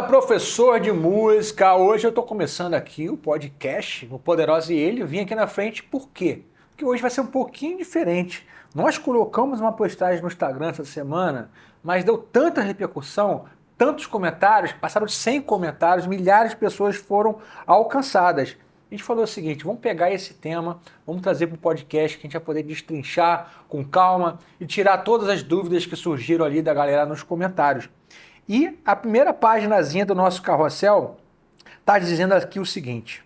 Fala, professor de música! Hoje eu estou começando aqui o podcast, o Poderosa e Ele. Eu vim aqui na frente por quê? Porque hoje vai ser um pouquinho diferente. Nós colocamos uma postagem no Instagram essa semana, mas deu tanta repercussão, tantos comentários, passaram de 100 comentários, milhares de pessoas foram alcançadas. A gente falou o seguinte, vamos pegar esse tema, vamos trazer para o podcast que a gente vai poder destrinchar com calma e tirar todas as dúvidas que surgiram ali da galera nos comentários. E a primeira paginazinha do nosso carrossel está dizendo aqui o seguinte: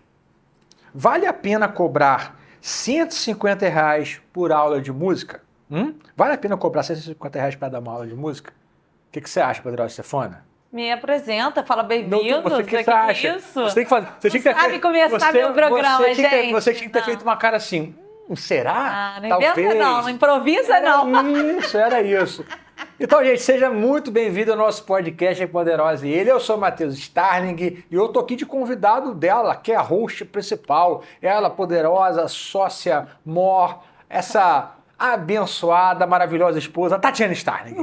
vale a pena cobrar R$150 por aula de música? Vale a pena cobrar R$150 para dar uma aula de música? O que você acha, Poderosa Stefana? Me apresenta, fala bem-vindo. Você que acha? Isso? Você tem que fazer. Você tinha que ter sabe começar meu programa, gente. Você tinha que ter feito uma cara assim. Será? Não inventa não improvisa não. Era isso. Então, gente, seja muito bem-vindo ao nosso podcast Poderosa e Ele. Eu sou o Matheus Starling e eu tô aqui de convidado dela, que é a host principal. Ela, poderosa, sócia, mor, essa abençoada, maravilhosa esposa, Tatiana Starling.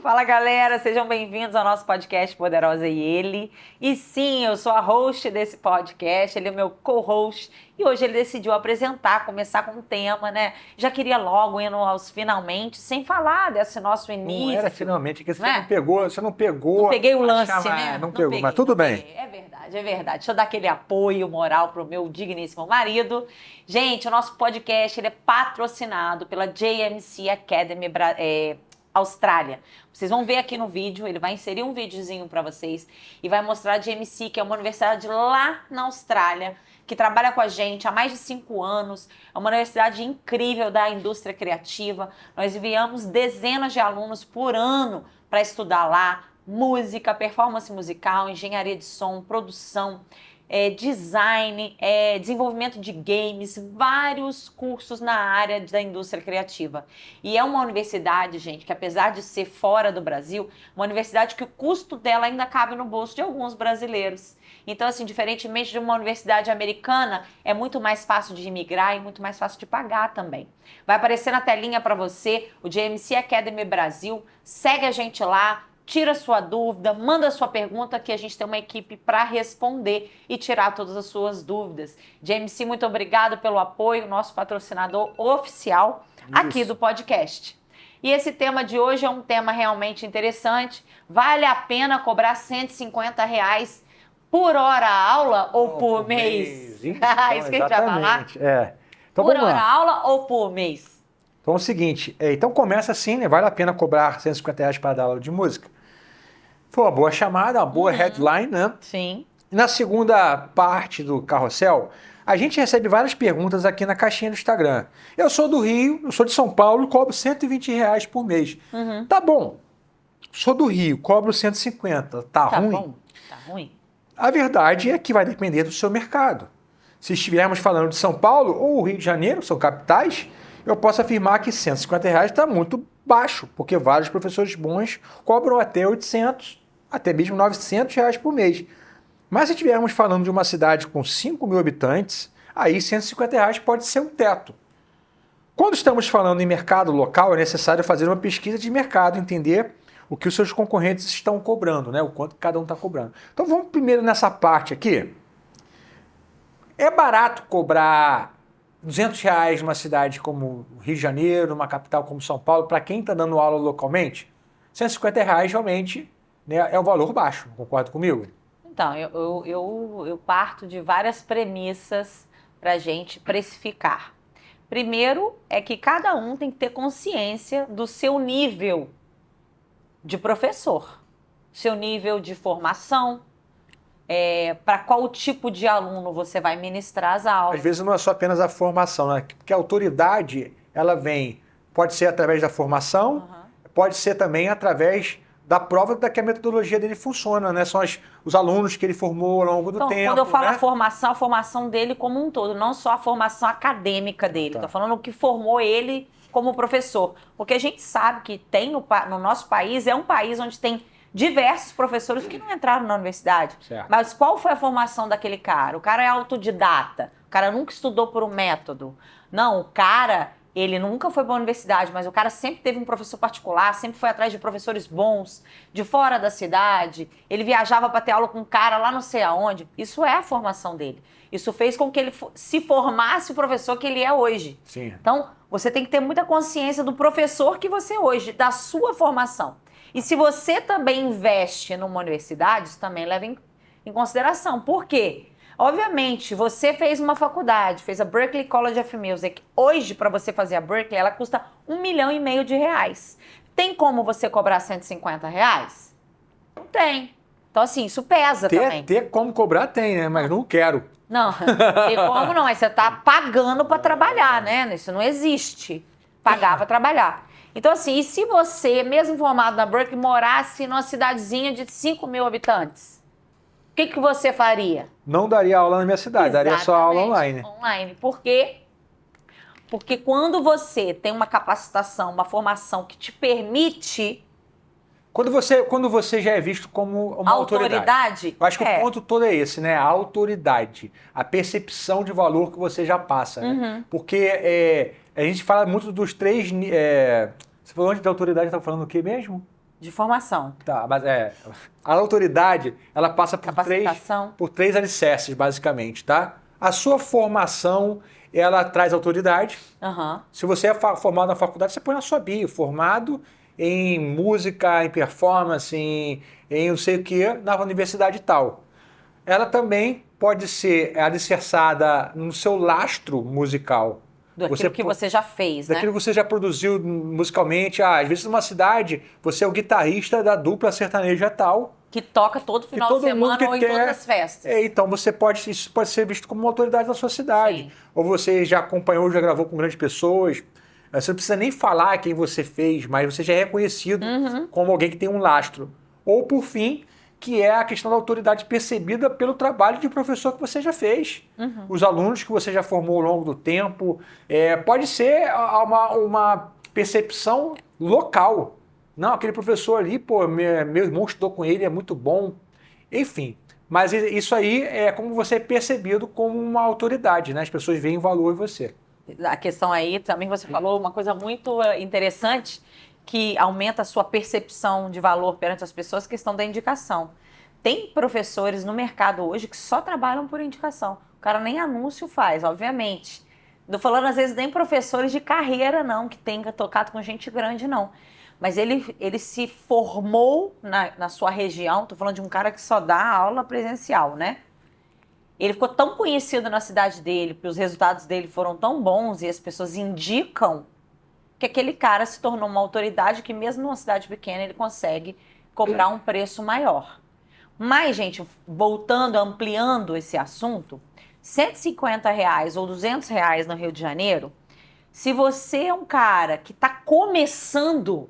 Fala, galera, sejam bem-vindos ao nosso podcast Poderosa e Ele. E sim, eu sou a host desse podcast, ele é o meu co-host e hoje ele decidiu começar com um tema, né? Já queria logo indo aos finalmente, sem falar desse nosso início. Não era finalmente, que você né? não pegou. Não peguei o lance, né? Não pegou, mas tudo bem. É verdade, é verdade. Deixa eu dar aquele apoio moral pro meu digníssimo marido. Gente, o nosso podcast ele é patrocinado pela JMC Academy Austrália. Vocês vão ver aqui no vídeo, ele vai inserir um videozinho para vocês e vai mostrar a JMC, que é uma universidade lá na Austrália, que trabalha com a gente há mais de 5 anos. É uma universidade incrível da indústria criativa. Nós enviamos dezenas de alunos por ano para estudar lá música, performance musical, engenharia de som, produção, design, desenvolvimento de games, vários cursos na área da indústria criativa. E é uma universidade, gente, que apesar de ser fora do Brasil, uma universidade que o custo dela ainda cabe no bolso de alguns brasileiros. Então, assim, diferentemente de uma universidade americana, é muito mais fácil de imigrar e muito mais fácil de pagar também. Vai aparecer na telinha para você o JMC Academy Brasil. Segue a gente lá. Tira sua dúvida, manda sua pergunta que a gente tem uma equipe para responder e tirar todas as suas dúvidas. JMC, muito obrigado pelo apoio, nosso patrocinador oficial aqui do podcast. E esse tema de hoje é um tema realmente interessante. Vale a pena cobrar R$150 por hora aula ou por mês? Isso que a gente vai falar. Então, por hora aula ou por mês? Então é o seguinte, então começa assim, né? Vale a pena cobrar R$150 para dar aula de música? Foi uma boa chamada, uma boa headline, né? Sim. E na segunda parte do carrossel, a gente recebe várias perguntas aqui na caixinha do Instagram. Eu sou do Rio, eu sou de São Paulo e cobro R$120 por mês. Tá bom, sou do Rio, cobro 150. Tá ruim? Bom. Tá ruim. A verdade é que vai depender do seu mercado. Se estivermos falando de São Paulo ou Rio de Janeiro, são capitais, eu posso afirmar que R$150 está muito baixo, porque vários professores bons cobram até 800, até mesmo R$900 por mês. Mas se estivermos falando de uma cidade com 5 mil habitantes, aí R$150 pode ser um teto. Quando estamos falando em mercado local, é necessário fazer uma pesquisa de mercado, entender o que os seus concorrentes estão cobrando, né? O quanto cada um está cobrando. Então vamos primeiro nessa parte aqui. É barato cobrar R$200 numa cidade como Rio de Janeiro, uma capital como São Paulo, para quem está dando aula localmente? R$150 realmente, né, é um valor baixo, concorda comigo? Então, eu parto de várias premissas para a gente precificar. Primeiro é que cada um tem que ter consciência do seu nível de professor, seu nível de formação, para qual tipo de aluno você vai ministrar as aulas. Às vezes não é só apenas a formação, né? Porque a autoridade, ela vem, pode ser através da formação, pode ser também através da prova da que a metodologia dele funciona, né? São os alunos que ele formou ao longo do tempo. Quando eu falo a formação dele como um todo, não só a formação acadêmica dele. Estou falando o que formou ele como professor. Porque a gente sabe que tem no nosso país, é um país onde tem diversos professores que não entraram na universidade. Certo. Mas qual foi a formação daquele cara? O cara é autodidata, o cara nunca estudou por um método. Não, o cara Ele nunca foi para a universidade, mas o cara sempre teve um professor particular, sempre foi atrás de professores bons, de fora da cidade. Ele viajava para ter aula com um cara lá não sei aonde. Isso é a formação dele. Isso fez com que ele se formasse o professor que ele é hoje. Sim. Então, você tem que ter muita consciência do professor que você é hoje, da sua formação. E se você também investe numa universidade, isso também leva em consideração. Por quê? Obviamente, você fez uma faculdade, fez a Berklee College of Music. Hoje, para você fazer a Berklee, ela custa R$1,5 milhão de reais. Tem como você cobrar R$150? Não tem. Então, assim, isso pesa também. Ter como cobrar tem, né? Mas não quero. Não, tem como não. Mas você tá pagando para trabalhar, né? Isso não existe. Pagar para trabalhar. Então, assim, e se você, mesmo formado na Berklee, morasse numa cidadezinha de 5 mil habitantes? O que você faria? Não daria aula na minha cidade, daria só aula online. Online. Por quê? Porque quando você tem uma capacitação, uma formação que te permite... Quando você já é visto como uma autoridade. Eu acho que o ponto todo é esse, né? A autoridade, a percepção de valor que você já passa. Né? Porque a gente fala muito dos três... você falou antes da autoridade, estava falando o quê mesmo? De formação. Tá, mas a autoridade, ela passa por três alicerces, basicamente, tá? A sua formação, ela traz autoridade. Se você é formado na faculdade, você põe na sua bio, formado em música, em performance, em não sei o que, na universidade e tal. Ela também pode ser alicerçada no seu lastro musical. Daquilo que você já fez, né? Daquilo que você já produziu musicalmente. Às vezes numa cidade, você é o guitarrista da dupla sertaneja tal. Que toca todo final de semana ou em todas as festas. Então isso pode ser visto como uma autoridade da sua cidade. Sim. Ou você já acompanhou, já gravou com grandes pessoas. Você não precisa nem falar quem você fez, mas você já é reconhecido como alguém que tem um lastro. Ou, por fim, que é a questão da autoridade percebida pelo trabalho de professor que você já fez. Os alunos que você já formou ao longo do tempo. Pode ser uma percepção local. Não, aquele professor ali, pô, meu irmão estudou com ele, é muito bom. Enfim, mas isso aí é como você é percebido como uma autoridade, né? As pessoas veem valor em você. A questão aí, também você falou uma coisa muito interessante, que aumenta a sua percepção de valor perante as pessoas, questão da indicação. Tem professores no mercado hoje que só trabalham por indicação. O cara nem anúncio faz, obviamente. Não tô falando, às vezes, nem professores de carreira, não, que tenha tocado com gente grande, não. Mas ele se formou na sua região, tô falando de um cara que só dá aula presencial, né? Ele ficou tão conhecido na cidade dele, porque os resultados dele foram tão bons e as pessoas indicam que aquele cara se tornou uma autoridade que mesmo numa cidade pequena ele consegue cobrar um preço maior. Mas, gente, voltando, ampliando esse assunto, R$150 ou R$200 no Rio de Janeiro, se você é um cara que está começando,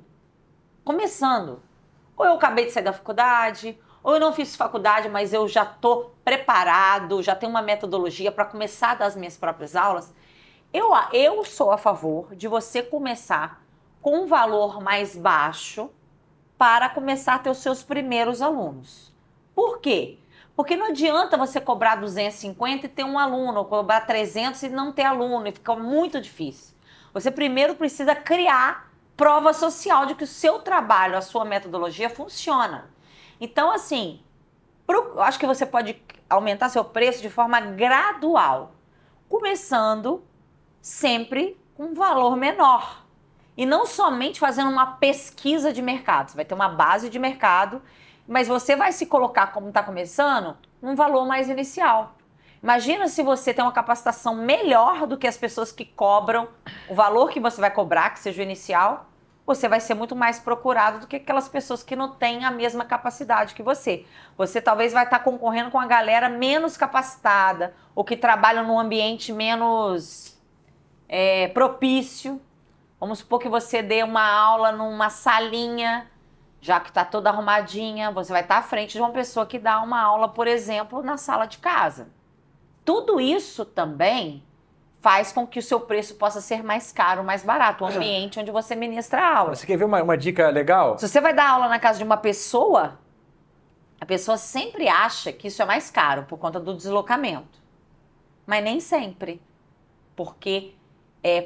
ou eu acabei de sair da faculdade, ou eu não fiz faculdade, mas eu já estou preparado, já tenho uma metodologia para começar a dar as minhas próprias aulas, eu sou a favor de você começar com um valor mais baixo para começar a ter os seus primeiros alunos. Por quê? Porque não adianta você cobrar 250 e ter um aluno, ou cobrar 300 e não ter aluno, e fica muito difícil. Você primeiro precisa criar prova social de que o seu trabalho, a sua metodologia funciona. Então, assim, eu acho que você pode aumentar seu preço de forma gradual, começando sempre com um valor menor. E não somente fazendo uma pesquisa de mercado. Você vai ter uma base de mercado, mas você vai se colocar, como está começando, um valor mais inicial. Imagina se você tem uma capacitação melhor do que as pessoas que cobram o valor que você vai cobrar, que seja o inicial, você vai ser muito mais procurado do que aquelas pessoas que não têm a mesma capacidade que você. Você talvez vai estar concorrendo com a galera menos capacitada ou que trabalha num ambiente menos propício. Vamos supor que você dê uma aula numa salinha, já que está toda arrumadinha, você vai estar à frente de uma pessoa que dá uma aula, por exemplo, na sala de casa. Tudo isso também faz com que o seu preço possa ser mais caro, mais barato, o ambiente onde você ministra a aula. Você quer ver uma dica legal? Se você vai dar aula na casa de uma pessoa, a pessoa sempre acha que isso é mais caro por conta do deslocamento. Mas nem sempre. Porque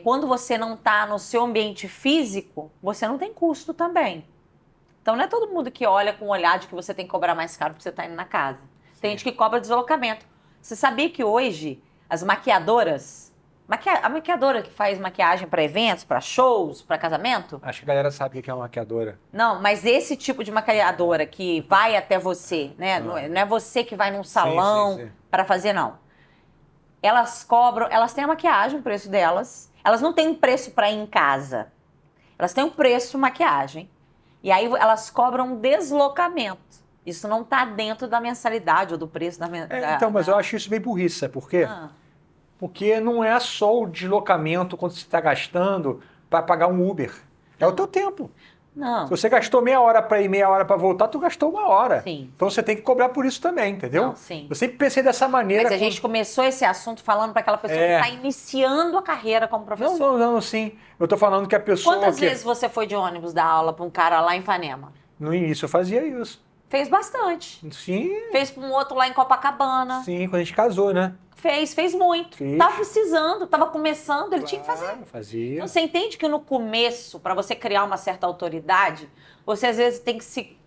quando você não está no seu ambiente físico, você não tem custo também. Então não é todo mundo que olha com o olhar de que você tem que cobrar mais caro porque você está indo na casa. Tem gente que cobra deslocamento. Você sabia que hoje as maquiadoras, a maquiadora que faz maquiagem para eventos, para shows, para casamento? Acho que a galera sabe o que é uma maquiadora. Não, mas esse tipo de maquiadora que vai até você, né? Não é você que vai num salão para fazer, não. Elas cobram, elas têm a maquiagem, o preço delas. Elas não têm um preço para ir em casa. Elas têm um preço maquiagem. E aí elas cobram um deslocamento. Isso não está dentro da mensalidade ou do preço da mensalidade. Então, mas eu acho isso bem burrice, sabe por quê? Porque não é só o deslocamento quando você está gastando para pagar um Uber. É o teu tempo. Não. Se você gastou meia hora para ir, meia hora para voltar, tu gastou 1 hora. Sim. Então você tem que cobrar por isso também, entendeu? Não, sim. Eu sempre pensei dessa maneira. Mas a gente começou esse assunto falando para aquela pessoa que está iniciando a carreira como professor. Não, sim. Eu tô falando que a pessoa... Quantas vezes você foi de ônibus dar aula para um cara lá em Ipanema? No início eu fazia isso. Fez bastante. Sim. Fez para um outro lá em Copacabana. Sim, quando a gente casou, né? Fez muito. Fiz. Tava precisando, tava começando, ele tinha que fazer. Fazia. Então, você entende que no começo, para você criar uma certa autoridade, você às vezes tem que se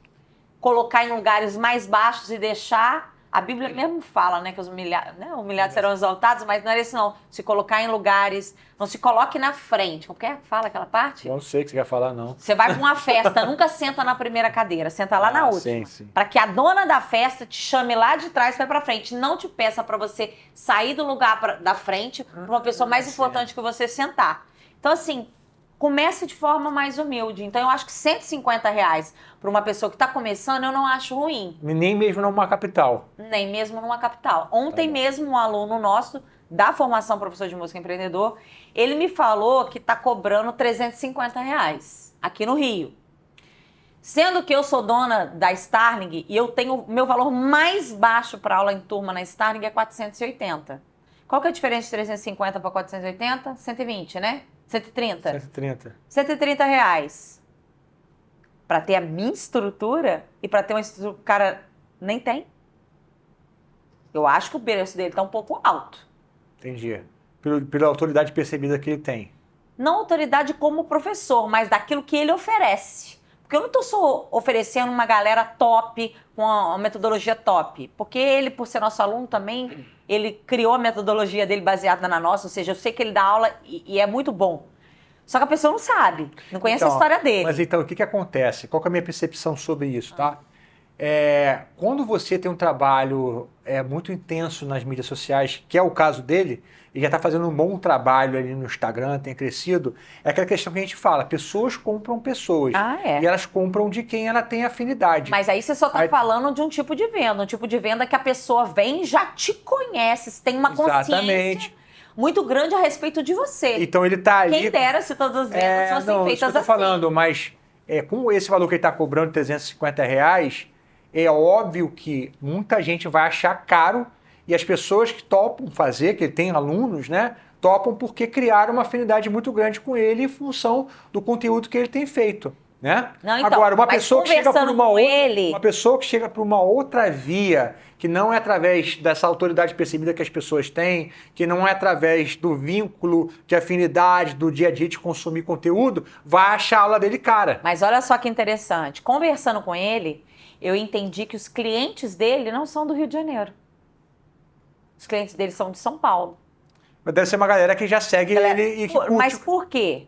colocar em lugares mais baixos e deixar... A Bíblia mesmo fala, né, que os humilhados serão exaltados, mas não era isso não. Se colocar em lugares... Não se coloque na frente. Como que é? Fala aquela parte? Não sei o que você quer falar, não. Você vai para uma festa, nunca senta na primeira cadeira, senta lá na última. Sim. Para que a dona da festa te chame lá de trás para frente. Não te peça para você sair do lugar da frente para uma pessoa mais importante que você sentar. Então, assim, comece de forma mais humilde. Então, eu acho que R$150 para uma pessoa que está começando, eu não acho ruim. Nem mesmo numa capital. Nem mesmo numa capital. Ontem mesmo, um aluno nosso da formação professor de música empreendedor, ele me falou que está cobrando R$350 aqui no Rio. Sendo que eu sou dona da Starling e eu tenho meu valor mais baixo para aula em turma na Starling é 480. Qual que é a diferença de 350 para 480? 120, né? 130? 130. R$130. Para ter a minha estrutura e para ter uma estrutura que o cara nem tem. Eu acho que o preço dele está um pouco alto. Entendi. Pela autoridade percebida que ele tem. Não autoridade como professor, mas daquilo que ele oferece. Porque eu não estou só oferecendo uma galera top, com uma metodologia top. Porque ele, por ser nosso aluno também, ele criou a metodologia dele baseada na nossa. Ou seja, eu sei que ele dá aula e é muito bom. Só que a pessoa não sabe, não conhece a história dele. Mas então, o que acontece? Qual que é a minha percepção sobre isso, tá? Quando você tem um trabalho muito intenso nas mídias sociais, que é o caso dele, e já está fazendo um bom trabalho ali no Instagram, tem crescido, é aquela questão que a gente fala, pessoas compram pessoas. E elas compram de quem ela tem afinidade. Mas aí você só está falando de um tipo de venda que a pessoa vem e já te conhece, tem uma consciência muito grande a respeito de você. Então ele está ali... Quem dera se todas as vendas fossem feitas assim. Eu tô falando, mas com esse valor que ele está cobrando, R$350, é óbvio que muita gente vai achar caro e as pessoas que topam fazer, que ele tem alunos, né, topam porque criaram uma afinidade muito grande com ele em função do conteúdo que ele tem feito, né? Não, então, agora, uma pessoa que chega por uma pessoa que chega por uma outra via, que não é através dessa autoridade percebida que as pessoas têm, que não é através do vínculo de afinidade do dia a dia de consumir conteúdo, vai achar a aula dele cara. Mas olha só que interessante, conversando com ele, eu entendi que os clientes dele não são do Rio de Janeiro. Os clientes dele são de São Paulo. Mas deve ser uma galera que já segue ele e que curte. Mas por quê?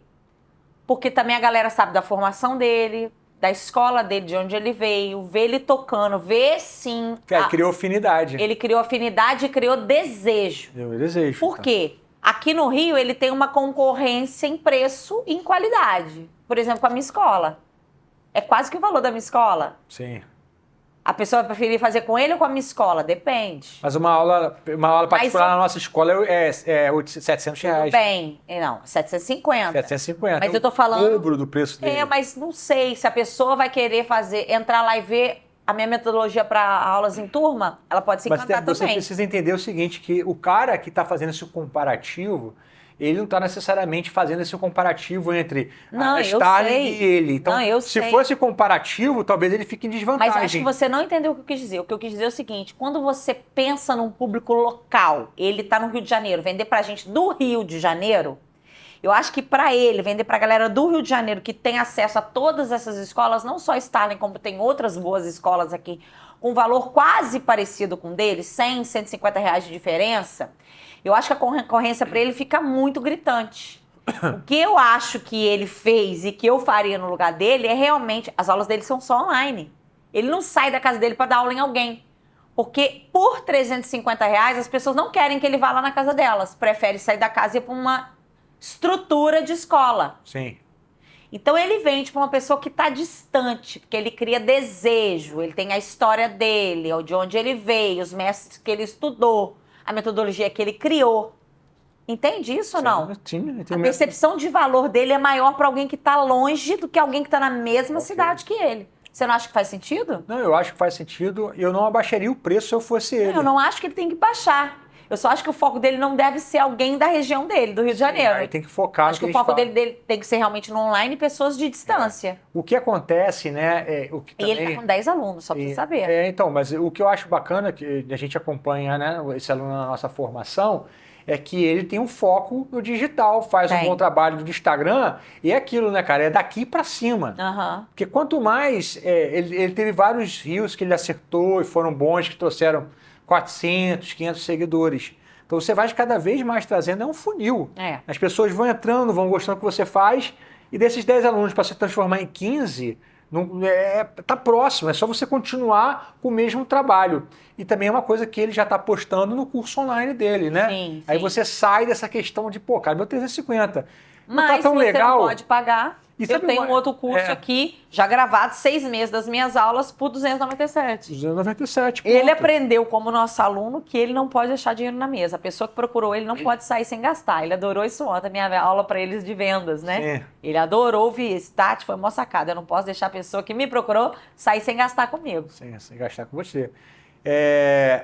Porque também a galera sabe da formação dele, da escola dele, de onde ele veio, vê ele tocando, vê sim... criou afinidade. Ele criou afinidade e criou desejo. Criou desejo. Por quê? Aqui no Rio ele tem uma concorrência em preço e em qualidade. Por exemplo, com a minha escola. É quase que o valor da minha escola. Sim. A pessoa vai preferir fazer com ele ou com a minha escola? Depende. Mas uma aula particular na nossa escola é R$700. Tudo bem. Não, 750. 750. Mas eu tô falando... O dobro do preço dele. Mas não sei se a pessoa vai querer entrar lá e ver a minha metodologia para aulas em turma, ela pode se encantar também. Mas você precisa entender o seguinte, que o cara que está fazendo esse comparativo, ele não está necessariamente fazendo esse comparativo entre a Starling e ele. Então, se fosse comparativo, talvez ele fique em desvantagem. Mas acho que você não entendeu o que eu quis dizer. O que eu quis dizer é o seguinte, quando você pensa num público local, ele está no Rio de Janeiro, vender pra gente do Rio de Janeiro, Eu acho que para ele, vender para a galera do Rio de Janeiro, que tem acesso a todas essas escolas, não só Starling, como tem outras boas escolas aqui, com valor quase parecido com o dele, 100, 150 reais de diferença, eu acho que a concorrência para ele fica muito gritante. O que eu acho que ele fez e que eu faria no lugar dele é realmente, as aulas dele são só online. Ele não sai da casa dele para dar aula em alguém. Porque por 350 reais as pessoas não querem que ele vá lá na casa delas. Prefere sair da casa e ir para uma estrutura de escola. Sim. Então ele vende para uma pessoa que está distante, porque ele cria desejo, ele tem a história dele, de onde ele veio, os mestres que ele estudou, a metodologia que ele criou. Entende isso ou não? Sim, a percepção de valor dele é maior para alguém que está longe do que alguém que está na mesma cidade que ele. Você não acha que faz sentido? Não, eu acho que faz sentido. Eu não abaixaria o preço se eu fosse ele. Eu não acho que ele tem que baixar. Eu só acho que o foco dele não deve ser alguém da região dele, do Rio de Janeiro. Aí tem que focar acho que o foco dele tem que ser realmente no online e pessoas de distância. O que acontece, né? E ele está com 10 alunos, só para você saber. Então, mas o que eu acho bacana, que a gente acompanha, né, esse aluno na nossa formação, é que ele tem um foco no digital, faz um bom trabalho no Instagram, e é aquilo, né, cara? É daqui para cima. Porque quanto mais... ele teve vários reels que ele acertou e foram bons, que trouxeram 400, 500 seguidores. Então você vai cada vez mais trazendo, é um funil. As pessoas vão entrando, vão gostando do que você faz, e desses 10 alunos para se transformar em 15... tá próximo, é só você continuar com o mesmo trabalho. E também é uma coisa que ele já está postando no curso online dele, né? Sim. Aí você sai dessa questão de, pô, cara, meu 350 não mas tá tão legal. Não pode pagar. Eu tenho um outro curso aqui, já gravado, 6 meses das minhas aulas por 297. 297, Ele aprendeu como nosso aluno que ele não pode deixar dinheiro na mesa. A pessoa que procurou ele não pode sair sem gastar. Ele adorou isso ontem, a minha aula para eles de vendas, né? Sim. Ele adorou ouvir isso. Tati, foi uma sacada. Eu não posso deixar a pessoa que me procurou sair sem gastar comigo. Sim, sem gastar com você.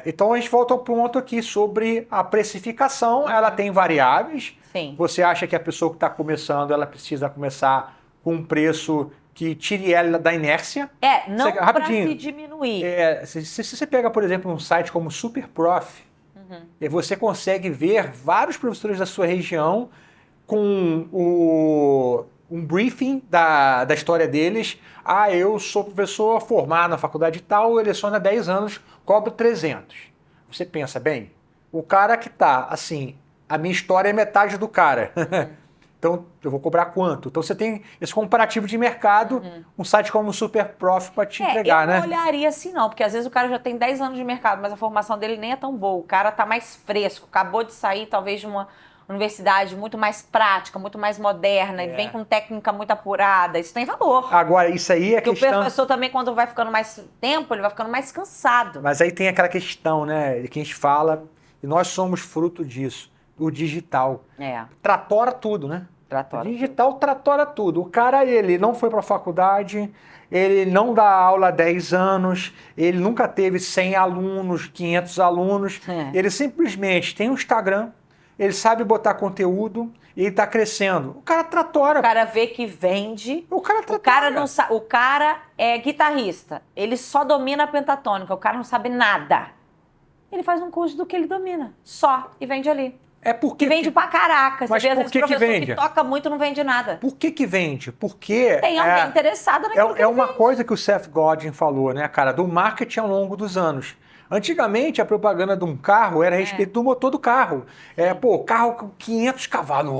Então a gente volta ao ponto aqui sobre a precificação. Ela tem variáveis. Sim. Você acha que a pessoa que está começando, ela precisa começar com um preço que tire ela da inércia? Não para se diminuir. Se você pega, por exemplo, um site como SuperProf, você consegue ver vários professores da sua região com um briefing da história deles. Eu sou professor formado na faculdade tal, eu leciono há 10 anos, cobro 300. Você pensa, bem, o cara que tá, assim, a minha história é metade do cara. Então, eu vou cobrar quanto? Então, você tem esse comparativo de mercado, um site como o SuperProf para te entregar, né? Eu não olharia assim, não, porque às vezes o cara já tem 10 anos de mercado, mas a formação dele nem é tão boa. O cara tá mais fresco, acabou de sair, talvez, de uma universidade muito mais prática, muito mais moderna, e vem com técnica muito apurada. Isso tem valor. Agora, isso aí é porque o professor também, quando vai ficando mais tempo, ele vai ficando mais cansado. Mas aí tem aquela questão, né, de que a gente fala, e nós somos fruto disso. O digital. Tratora tudo, né? O digital tratora tudo. O cara, ele não foi para a faculdade, ele não dá aula há 10 anos, ele nunca teve 100 alunos, 500 alunos. Ele simplesmente tem um Instagram, ele sabe botar conteúdo e ele tá crescendo. O cara tratora. O cara vê que vende. O cara tratora. O cara é guitarrista. Ele só domina a pentatônica. O cara não sabe nada. Ele faz um curso do que ele domina. Só. E vende ali. Porque vende pra caraca. Mas você vê, às vezes, que vende? Que toca muito não vende nada. Por que vende? Porque tem alguém interessado naquilo que é uma coisa que o Seth Godin falou, né, cara, do marketing ao longo dos anos. Antigamente, a propaganda de um carro era a respeito do motor do carro. Carro com 500 cavalos.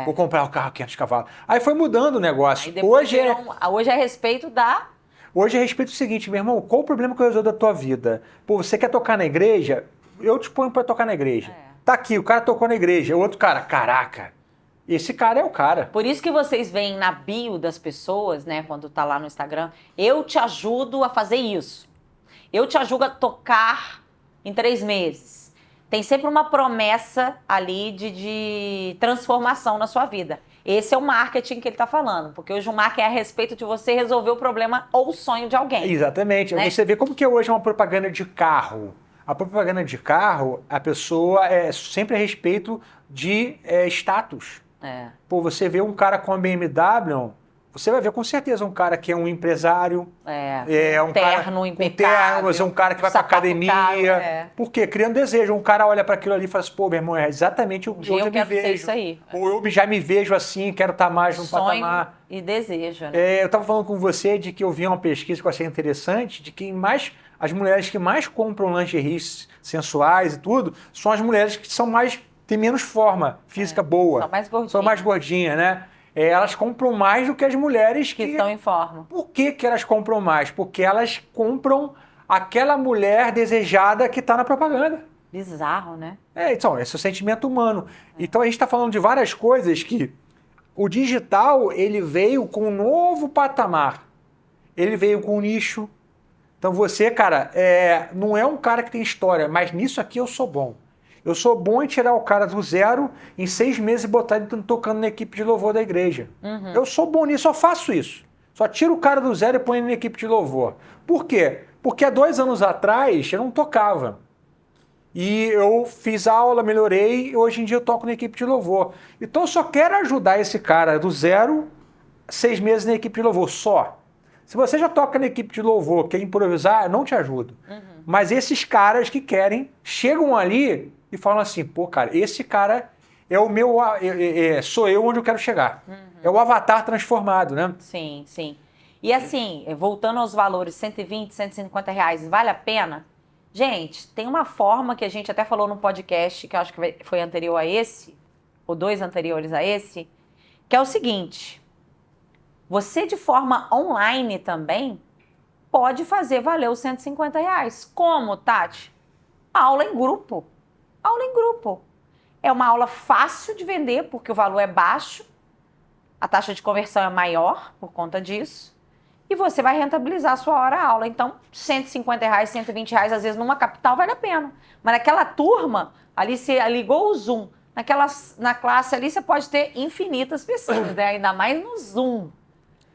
Vou comprar o carro com 500 cavalos. Aí foi mudando o negócio. Hoje é a respeito da... Hoje é a respeito do seguinte, meu irmão, qual o problema que eu resolvo da tua vida? Você quer tocar na igreja? Eu te ponho pra tocar na igreja. Tá aqui, o cara tocou na igreja. O outro cara, caraca, esse cara é o cara. Por isso que vocês veem na bio das pessoas, né, quando tá lá no Instagram, eu te ajudo a fazer isso. Eu te ajudo a tocar em 3 meses. Tem sempre uma promessa ali de transformação na sua vida. Esse é o marketing que ele está falando, porque hoje o marketing é a respeito de você resolver o problema ou o sonho de alguém. Exatamente. Né? Você vê como que hoje é uma propaganda de carro. A propaganda de carro, a pessoa é sempre a respeito de status. Você vê um cara com a BMW, você vai ver com certeza um cara que é um empresário, um terno cara impecável, um cara que vai pra academia. Caro, Por quê? Criando desejo. Um cara olha para aquilo ali e fala assim, pô, meu irmão, é exatamente o que eu me vejo. Ser isso aí. Ou eu já me vejo assim, quero estar mais no patamar. E desejo, né? Eu estava falando com você de que eu vi uma pesquisa que eu achei interessante, de que as mulheres que mais compram lingeries sensuais e tudo, são as mulheres que têm menos forma física boa. São mais gordinhas. São mais gordinhas, né? Elas compram mais do que as mulheres que estão em forma. Por que elas compram mais? Porque elas compram aquela mulher desejada que está na propaganda. Bizarro, né? Então, esse é o sentimento humano. Então, a gente está falando de várias coisas que o digital, ele veio com um novo patamar. Ele veio com um nicho. Então, você, cara, não é um cara que tem história, mas nisso aqui eu sou bom. Eu sou bom em tirar o cara do zero em 6 meses e botar ele tocando na equipe de louvor da igreja. Eu sou bom nisso, só faço isso. Só tiro o cara do zero e põe ele na equipe de louvor. Por quê? Porque há 2 anos atrás eu não tocava. E eu fiz aula, melhorei e hoje em dia eu toco na equipe de louvor. Então eu só quero ajudar esse cara do zero, 6 meses na equipe de louvor, só. Se você já toca na equipe de louvor, quer improvisar, eu não te ajudo. Mas esses caras que querem, chegam ali e falam assim, pô, cara, esse cara é o meu, sou eu onde eu quero chegar. É o avatar transformado, né? Sim, sim. E assim, voltando aos valores, 120, 150 reais, vale a pena? Gente, tem uma forma que a gente até falou no podcast, que eu acho que foi anterior a esse, ou 2 anteriores a esse, que é o seguinte, você de forma online também pode fazer valer os 150 reais. Como, Tati? Aula em grupo. Aula em grupo. É uma aula fácil de vender, porque o valor é baixo, a taxa de conversão é maior por conta disso, e você vai rentabilizar a sua hora-aula. Então, 150 reais, 120 reais, às vezes numa capital vale a pena. Mas naquela turma, ali você ligou o Zoom, na classe ali você pode ter infinitas pessoas, né? Ainda mais no Zoom.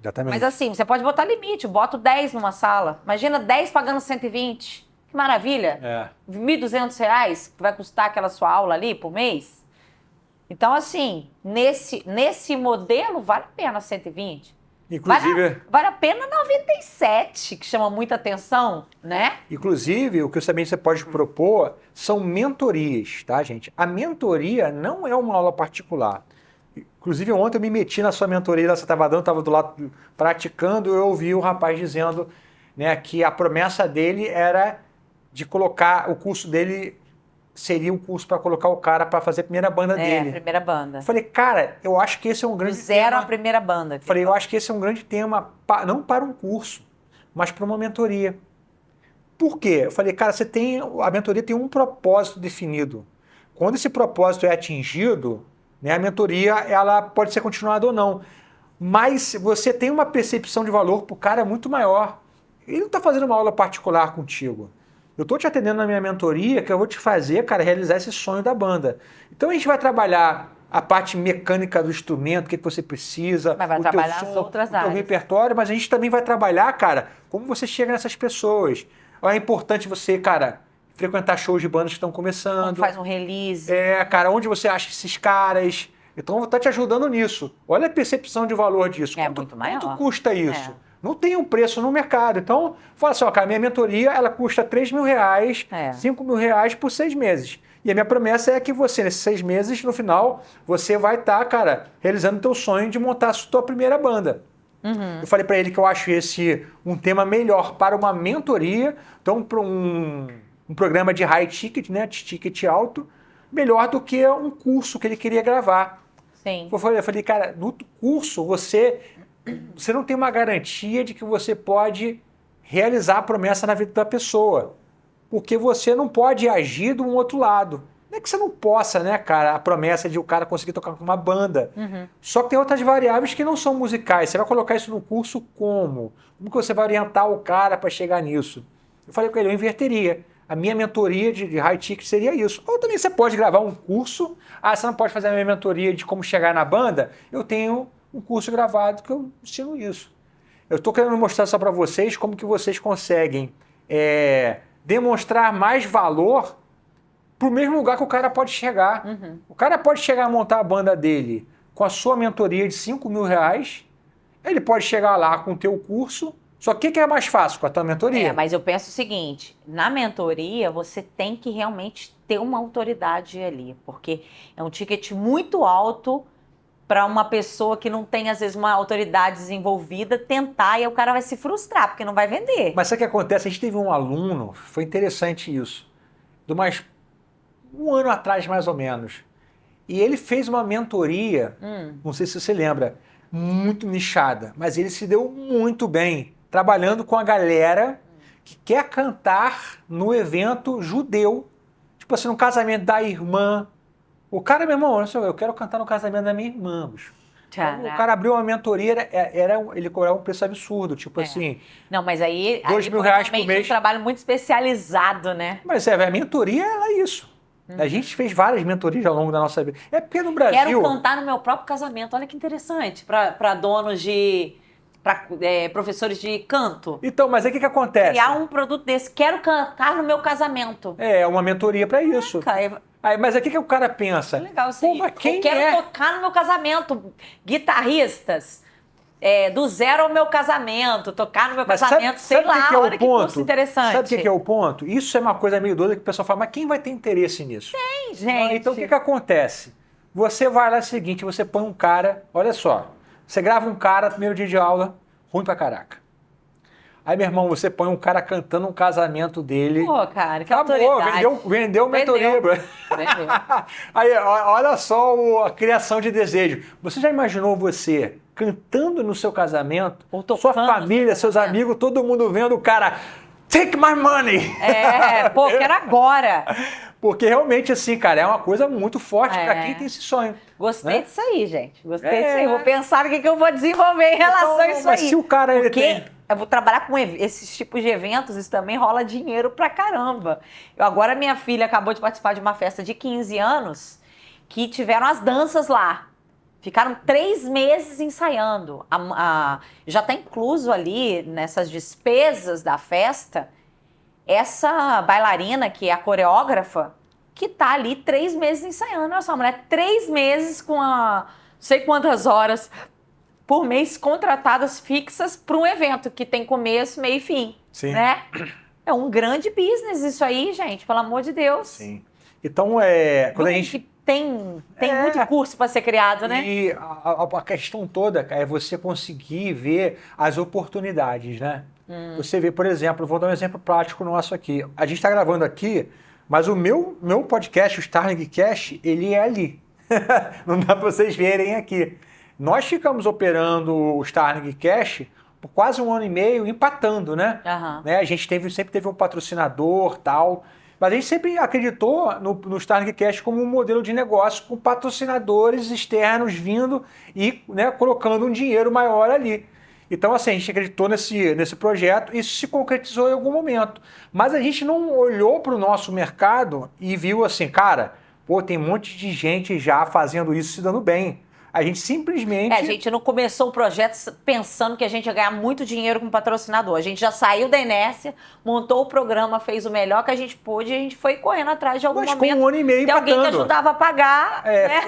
Exatamente. Mas assim, você pode botar limite, eu boto 10 numa sala. Imagina 10 pagando 120. Que maravilha. R$ 1.200 reais que vai custar aquela sua aula ali por mês. Então, assim, nesse modelo, vale a pena 120. Inclusive, vale a pena 97, que chama muita atenção, né? Inclusive, o que também você pode propor são mentorias, tá, gente? A mentoria não é uma aula particular. Inclusive, ontem eu me meti na sua mentoria, você estava dando, estava do lado praticando, eu ouvi o rapaz dizendo, né, que a promessa dele era de colocar, o curso dele seria um curso para colocar o cara para fazer a primeira banda dele. A primeira banda. Eu falei, cara, eu acho que esse é um grande tema. Do zero tema. a primeira banda. Falei, eu acho que esse é um grande tema, não para um curso, mas para uma mentoria. Por quê? Eu falei, cara, a mentoria tem um propósito definido. Quando esse propósito é atingido, né, a mentoria ela pode ser continuada ou não. Mas você tem uma percepção de valor para o cara muito maior. Ele não está fazendo uma aula particular contigo. Eu estou te atendendo na minha mentoria que eu vou te fazer, cara, realizar esse sonho da banda. Então a gente vai trabalhar a parte mecânica do instrumento, o que você precisa, mas vai trabalhar as outras áreas. O teu repertório, mas a gente também vai trabalhar, cara, como você chega nessas pessoas. É importante você, cara, frequentar shows de bandas que estão começando. Como faz um release. Cara, onde você acha esses caras. Então eu vou estar te ajudando nisso. Olha a percepção de valor disso. Muito maior. Quanto custa isso? Não tem um preço no mercado. Então, fala assim, ó, cara, minha mentoria, ela custa R$3.000, R$5.000 por 6 meses. E a minha promessa é que você, nesses 6 meses, no final, você vai estar, cara, realizando o teu sonho de montar a tua primeira banda. Eu falei para ele que eu acho esse um tema melhor para uma mentoria, então para um programa de high ticket, né, de ticket alto, melhor do que um curso que ele queria gravar. Sim. Eu falei, cara, no curso você não tem uma garantia de que você pode realizar a promessa na vida da pessoa, porque você não pode agir de um outro lado. Não é que você não possa, né, cara, a promessa de o cara conseguir tocar com uma banda. Só que tem outras variáveis que não são musicais. Você vai colocar isso no curso como? Como que você vai orientar o cara para chegar nisso? Eu falei com ele, eu inverteria. A minha mentoria de high ticket seria isso. Ou também você pode gravar um curso. Você não pode fazer a minha mentoria de como chegar na banda? Eu tenho um curso gravado que eu ensino isso. Eu estou querendo mostrar só para vocês como que vocês conseguem demonstrar mais valor para o mesmo lugar que o cara pode chegar. O cara pode chegar a montar a banda dele com a sua mentoria de R$5.000. Ele pode chegar lá com o teu curso, só que o que é mais fácil com a tua mentoria? Mas eu penso o seguinte, na mentoria você tem que realmente ter uma autoridade ali, porque é um ticket muito alto para uma pessoa que não tem, às vezes, uma autoridade desenvolvida tentar e aí o cara vai se frustrar, porque não vai vender. Mas sabe o que acontece? A gente teve um aluno, foi interessante isso, de mais um ano atrás mais ou menos, e ele fez uma mentoria, não sei se você lembra, muito nichada, mas ele se deu muito bem, trabalhando com a galera que quer cantar no evento judeu, tipo assim, no casamento da irmã. O cara, meu irmão, olha só, eu quero cantar no casamento da minha irmã, bicho. Então, o cara abriu uma mentoria, ele cobrava um preço absurdo, tipo assim... Não, mas aí R$2.000 por mês. Um trabalho muito especializado, né? Mas a mentoria, ela é isso. A gente fez várias mentorias ao longo da nossa vida. É porque no Brasil... Quero cantar no meu próprio casamento. Olha que interessante. Para donos de... Para professores de canto. Então, mas aí o que acontece? Criar um produto desse. Quero cantar no meu casamento. É uma mentoria para isso. Aí, mas aí o que o cara pensa? Legal, sim. Eu quero tocar no meu casamento. Guitarristas. Do zero ao meu casamento, tocar no meu casamento, sei lá, olha que curso interessante. Sabe o que é o ponto? Isso é uma coisa meio doida que o pessoal fala, mas quem vai ter interesse nisso? Tem, gente. Então o que acontece? Você vai lá, é o seguinte, você põe um cara, olha só, você grava um cara, primeiro dia de aula, ruim pra caraca. Aí, meu irmão, você põe um cara cantando um casamento dele. Pô, cara, que acabou, autoridade. Vendeu mentoria. Vendeu. Aí, olha só a criação de desejo. Você já imaginou você cantando no seu casamento, sua família, seus amigos, todo mundo vendo o cara, take my money! Quero agora! Porque realmente, assim, cara, é uma coisa muito forte pra quem tem esse sonho. Gostei disso aí, gente. Gostei disso aí. Vou pensar no que eu vou desenvolver em relação a isso aí. Mas se o cara eu vou trabalhar com esses tipos de eventos, isso também rola dinheiro pra caramba. Agora minha filha acabou de participar de uma festa de 15 anos que tiveram as danças lá. Ficaram 3 meses ensaiando. Já está incluso ali nessas despesas da festa essa bailarina, que é a coreógrafa, que está ali 3 meses ensaiando. Olha só, mulher, 3 meses com não sei quantas horas por mês contratadas fixas para um evento que tem começo, meio e fim. Sim. Né? É um grande business isso aí, gente, pelo amor de Deus. Sim. Então, quando a gente... Tem muito curso para ser criado, né? E a questão toda é você conseguir ver as oportunidades, né? Você vê, por exemplo, vou dar um exemplo prático nosso aqui. A gente está gravando aqui, mas o meu podcast, o Starling Cash, ele é ali. Não dá para vocês verem aqui. Nós ficamos operando o Starling Cash por quase 1 ano e meio, empatando, né? A gente sempre teve um patrocinador, tal... Mas a gente sempre acreditou no Starling Cash como um modelo de negócio com patrocinadores externos vindo e colocando um dinheiro maior ali. Então, assim, a gente acreditou nesse projeto e isso se concretizou em algum momento. Mas a gente não olhou para o nosso mercado e viu assim, cara, tem um monte de gente já fazendo isso, se dando bem. A gente simplesmente... A gente não começou o projeto pensando que a gente ia ganhar muito dinheiro com patrocinador. A gente já saiu da inércia, montou o programa, fez o melhor que a gente pôde e a gente foi correndo atrás de algum momento. Ficou 1 ano e meio empatando. Alguém que ajudava a pagar.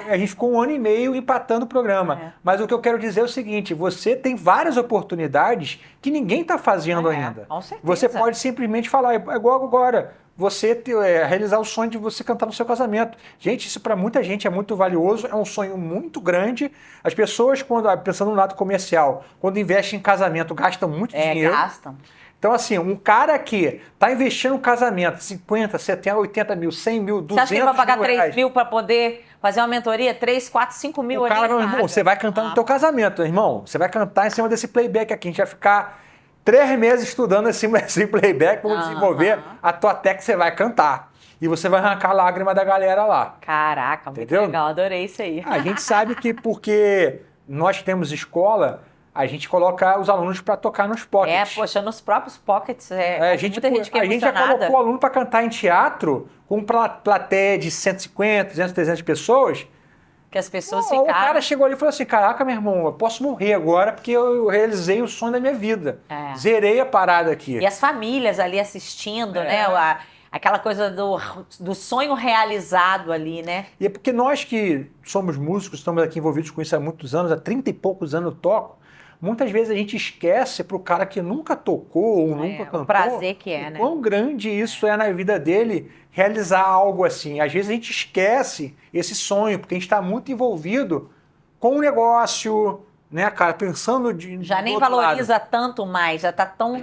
A gente ficou 1 ano e meio empatando o programa. Mas o que eu quero dizer é o seguinte, você tem várias oportunidades que ninguém está fazendo ainda. Com certeza. Você pode simplesmente falar, é igual agora... Você realizar o sonho de você cantar no seu casamento. Gente, isso para muita gente é muito valioso, é um sonho muito grande. As pessoas, pensando no lado comercial, quando investem em casamento, gastam muito dinheiro. Gastam. Então, assim, um cara que está investindo no casamento 50, 70, 80 mil, 100 mil, 200 mil. Você acha que ele vai pagar 3 mil para poder fazer uma mentoria? 3, 4, 5 mil ali? Meu irmão, você vai cantar no teu casamento, irmão. Você vai cantar em cima desse playback aqui. A gente vai ficar 3 meses estudando esse playback para desenvolver a tua técnica que você vai cantar. E você vai arrancar a lágrima da galera lá. Caraca, muito entendeu? Legal, adorei isso aí. A gente sabe que porque nós temos escola, a gente coloca os alunos para tocar nos pockets. Poxa, nos próprios pockets. A gente já colocou o aluno para cantar em teatro com plateia de 150, 200, 300 pessoas. Que as pessoas ficaram... O cara chegou ali e falou assim, caraca, meu irmão, eu posso morrer agora porque eu realizei o sonho da minha vida. Zerei a parada aqui. E as famílias ali assistindo, né? Aquela coisa do sonho realizado ali, né? E é porque nós que somos músicos, estamos aqui envolvidos com isso há muitos anos, há 30 e poucos anos eu toco, muitas vezes a gente esquece pro cara que nunca tocou ou nunca cantou. O prazer que é, né? Quão grande isso é na vida dele realizar algo assim. Às vezes a gente esquece esse sonho, porque a gente está muito envolvido com o negócio, né, cara? Pensando de. Já nem valoriza tanto mais, já está tão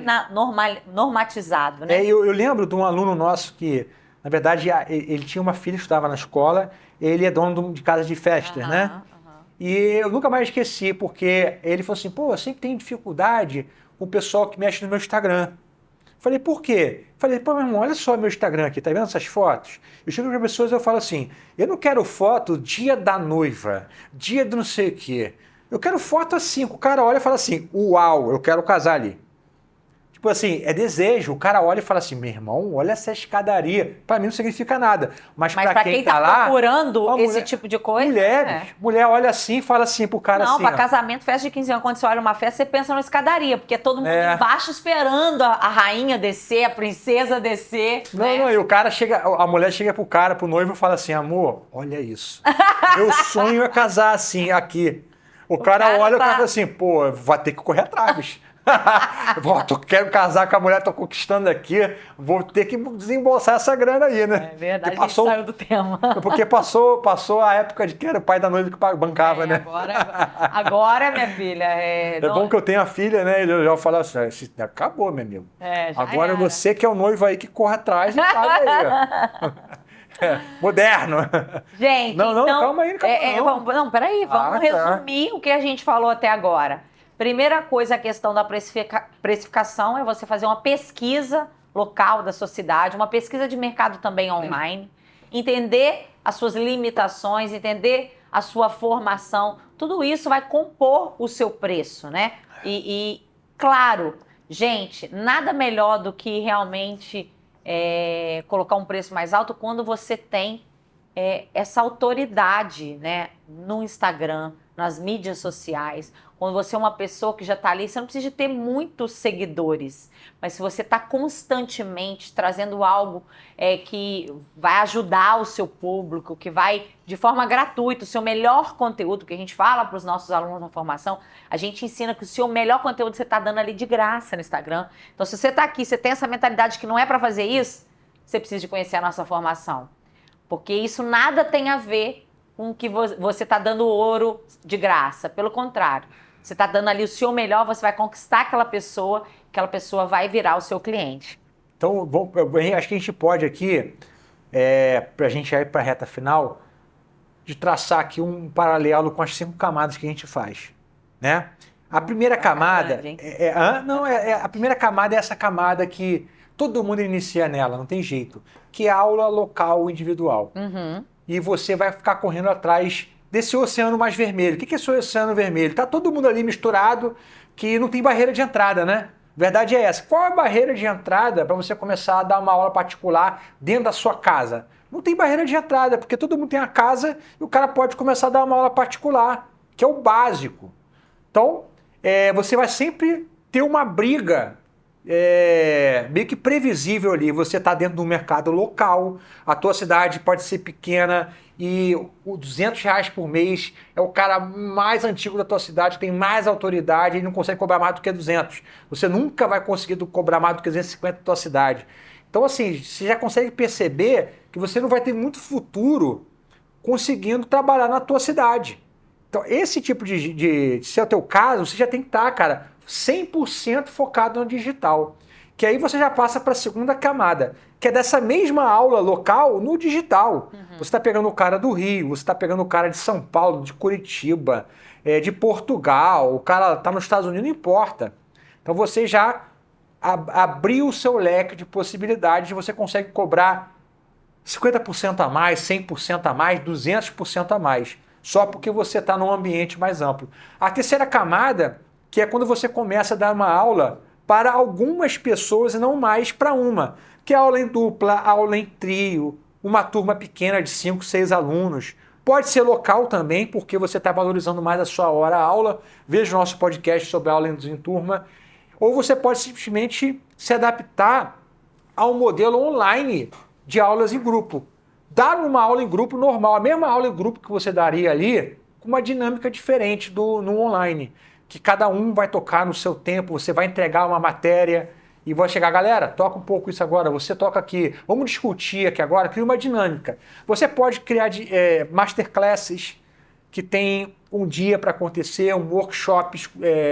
normatizado, né? Eu lembro de um aluno nosso que, na verdade, ele tinha uma filha que estudava na escola, ele é dono de casa de festas, né? E eu nunca mais esqueci, porque ele falou assim, pô, eu sempre tenho dificuldade com o pessoal que mexe no meu Instagram. Falei, por quê? Falei, pô, meu irmão, olha só meu Instagram aqui, tá vendo essas fotos? Eu chego para as pessoas e eu falo assim, eu não quero foto dia da noiva, dia do não sei o quê. Eu quero foto assim, o cara olha e fala assim, uau, eu quero casar ali. Tipo assim, é desejo. O cara olha e fala assim, meu irmão, olha essa escadaria. Pra mim não significa nada. Mas pra quem tá lá... procurando esse tipo de coisa... Mulher olha assim e fala assim pro cara assim... Não, pra casamento, festa de 15 anos, quando você olha uma festa, você pensa na escadaria, porque é todo mundo embaixo esperando a rainha descer, a princesa descer. Não, e o cara chega, a mulher chega pro noivo e fala assim, amor, olha isso. Meu sonho é casar assim, aqui. O cara olha e fala assim, pô, vai ter que correr atrás. Quero casar com a mulher, tô conquistando aqui, vou ter que desembolsar essa grana aí, né? É verdade, a gente saiu do tema. Porque passou a época de que era o pai da noiva que bancava, né? Agora, minha filha... É bom que eu tenho a filha, né? E eu já falo assim, acabou, meu amigo. Agora você que é o noivo aí que corre atrás e paga aí. Moderno. Gente, não, calma aí, não, peraí, vamos resumir o que a gente falou até agora. Primeira coisa, a questão da precificação é você fazer uma pesquisa local da sua cidade, uma pesquisa de mercado também online, entender as suas limitações, entender a sua formação, tudo isso vai compor o seu preço, né? E claro, gente, nada melhor do que realmente colocar um preço mais alto quando você tem essa autoridade, né, no Instagram, nas mídias sociais. Quando você é uma pessoa que já está ali, você não precisa de ter muitos seguidores, mas se você está constantemente trazendo algo que vai ajudar o seu público, que vai, de forma gratuita, o seu melhor conteúdo, que a gente fala para os nossos alunos na formação, a gente ensina que o seu melhor conteúdo você está dando ali de graça no Instagram. Então, se você está aqui, você tem essa mentalidade que não é para fazer isso, você precisa de conhecer a nossa formação. Porque isso nada tem a ver com que você está dando ouro de graça. Pelo contrário, você está dando ali o seu melhor, você vai conquistar aquela pessoa vai virar o seu cliente. Então, acho que a gente pode aqui, para a gente ir para a reta final, de traçar aqui um paralelo com as 5 camadas que a gente faz, né? A primeira camada... a primeira camada é essa camada que todo mundo inicia nela, não tem jeito, que é a aula local individual. Uhum. E você vai ficar correndo atrás desse oceano mais vermelho. O que é esse oceano vermelho? Tá todo mundo ali misturado, que não tem barreira de entrada, né? Verdade é essa. Qual é a barreira de entrada para você começar a dar uma aula particular dentro da sua casa? Não tem barreira de entrada, porque todo mundo tem a casa e o cara pode começar a dar uma aula particular, que é o básico. Então, você vai sempre ter uma briga meio que previsível ali. Você está dentro de um mercado local, a tua cidade pode ser pequena e o R$200 por mês é o cara mais antigo da tua cidade, tem mais autoridade e não consegue cobrar mais do que 200. Você nunca vai conseguir cobrar mais do que 250 da tua cidade. Então, assim, você já consegue perceber que você não vai ter muito futuro conseguindo trabalhar na tua cidade. Então, esse tipo se é o teu caso, você já tem que estar, cara, 100% focado no digital. Que aí você já passa para a segunda camada, que é dessa mesma aula local no digital. Uhum. Você está pegando o cara do Rio, você está pegando o cara de São Paulo, de Curitiba, de Portugal, o cara está nos Estados Unidos, não importa. Então você já abriu o seu leque de possibilidades, você consegue cobrar 50% a mais, 100% a mais, 200% a mais, só porque você está num ambiente mais amplo. A terceira camada, que é quando você começa a dar uma aula para algumas pessoas e não mais para uma, que é aula em dupla, aula em trio, uma turma pequena de 5, 6 alunos. Pode ser local também, porque você está valorizando mais a sua hora-aula. Veja o nosso podcast sobre aula em turma. Ou você pode simplesmente se adaptar ao modelo online de aulas em grupo. Dar uma aula em grupo normal, a mesma aula em grupo que você daria ali, com uma dinâmica diferente no online. que cada um vai tocar no seu tempo, você vai entregar uma matéria e vai chegar, galera, toca um pouco isso agora, você toca aqui, vamos discutir aqui agora, cria uma dinâmica. Você pode criar masterclasses que tem um dia para acontecer, um workshop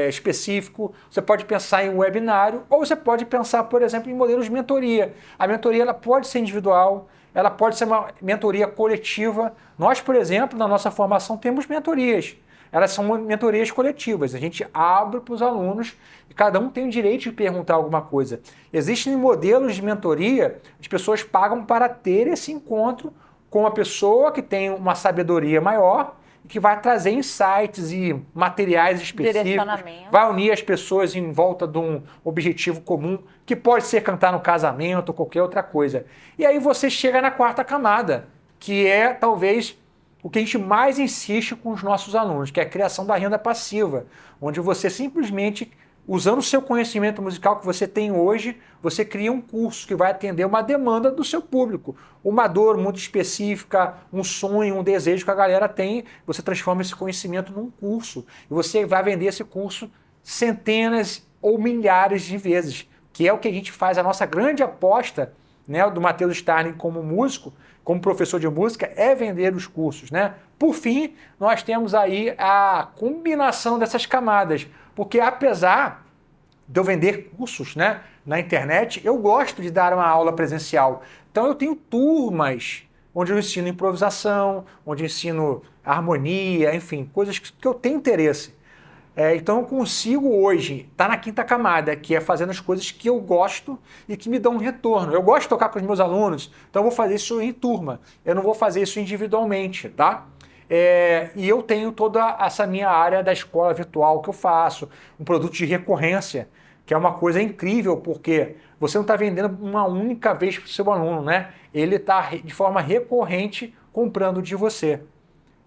específico, você pode pensar em um webinário, ou você pode pensar, por exemplo, em modelos de mentoria. A mentoria ela pode ser individual, ela pode ser uma mentoria coletiva. Nós, por exemplo, na nossa formação temos mentorias. Elas são mentorias coletivas. A gente abre para os alunos e cada um tem o direito de perguntar alguma coisa. Existem modelos de mentoria, as pessoas pagam para ter esse encontro com uma pessoa que tem uma sabedoria maior, que vai trazer insights e materiais específicos, vai unir as pessoas em volta de um objetivo comum, que pode ser cantar no casamento ou qualquer outra coisa. E aí você chega na quarta camada, que é talvez o que a gente mais insiste com os nossos alunos, que é a criação da renda passiva, onde você simplesmente, usando o seu conhecimento musical que você tem hoje, você cria um curso que vai atender uma demanda do seu público. Uma dor muito específica, um sonho, um desejo que a galera tem, você transforma esse conhecimento num curso. E você vai vender esse curso centenas ou milhares de vezes, que é o que a gente faz, a nossa grande aposta, né, do Matheus Starling como músico, como professor de música, é vender os cursos, né? Por fim, nós temos aí a combinação dessas camadas, porque apesar de eu vender cursos, né, na internet, eu gosto de dar uma aula presencial. Então eu tenho turmas onde eu ensino improvisação, onde eu ensino harmonia, enfim, coisas que eu tenho interesse. Então eu consigo hoje estar na quinta camada, que é fazendo as coisas que eu gosto e que me dão um retorno. Eu gosto de tocar com os meus alunos, então eu vou fazer isso em turma. Eu não vou fazer isso individualmente, tá? E eu tenho toda essa minha área da escola virtual que eu faço, um produto de recorrência, que é uma coisa incrível, porque você não está vendendo uma única vez para o seu aluno, né? Ele está de forma recorrente comprando de você.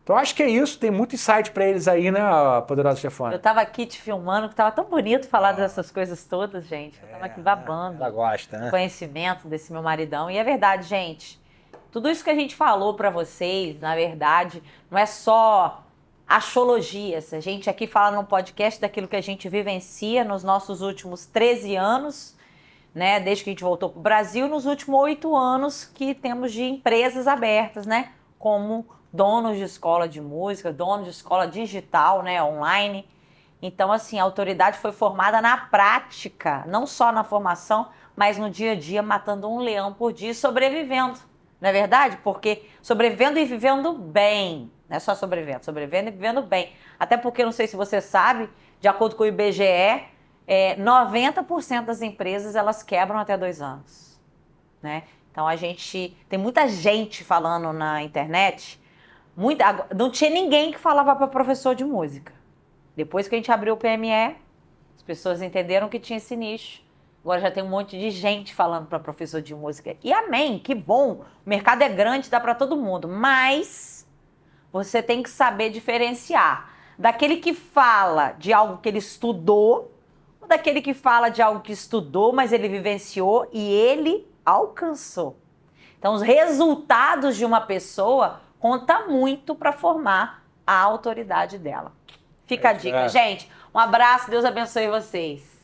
Então acho que é isso, tem muito insight para eles aí, né, Poderosa Chefona? Eu tava aqui te filmando, que tava tão bonito falar dessas coisas todas, gente. Eu tava aqui babando. Ela gosta, né? Conhecimento desse meu maridão. E é verdade, gente. Tudo isso que a gente falou para vocês, na verdade, não é só astrologia. A gente aqui fala num podcast daquilo que a gente vivencia nos nossos últimos 13 anos, né? Desde que a gente voltou para o Brasil, nos últimos 8 anos que temos de empresas abertas, né? Como donos de escola de música, donos de escola digital, né, online. Então, assim, a autoridade foi formada na prática, não só na formação, mas no dia a dia, matando um leão por dia e sobrevivendo. Não é verdade? Porque sobrevivendo e vivendo bem, não é só sobrevivendo e vivendo bem. Até porque, não sei se você sabe, de acordo com o IBGE, 90% das empresas, elas quebram até 2 anos, né? Então, tem muita gente falando na internet. Não tinha ninguém que falava para professor de música. Depois que a gente abriu o PME, as pessoas entenderam que tinha esse nicho. Agora já tem um monte de gente falando para professor de música. E amém, que bom. O mercado é grande, dá para todo mundo. Mas você tem que saber diferenciar daquele que fala de algo que ele estudou, ou daquele que fala de algo que estudou, mas ele vivenciou e ele alcançou. Então, os resultados de uma pessoa conta muito para formar a autoridade dela. Fica a dica. Gente, um abraço, Deus abençoe vocês.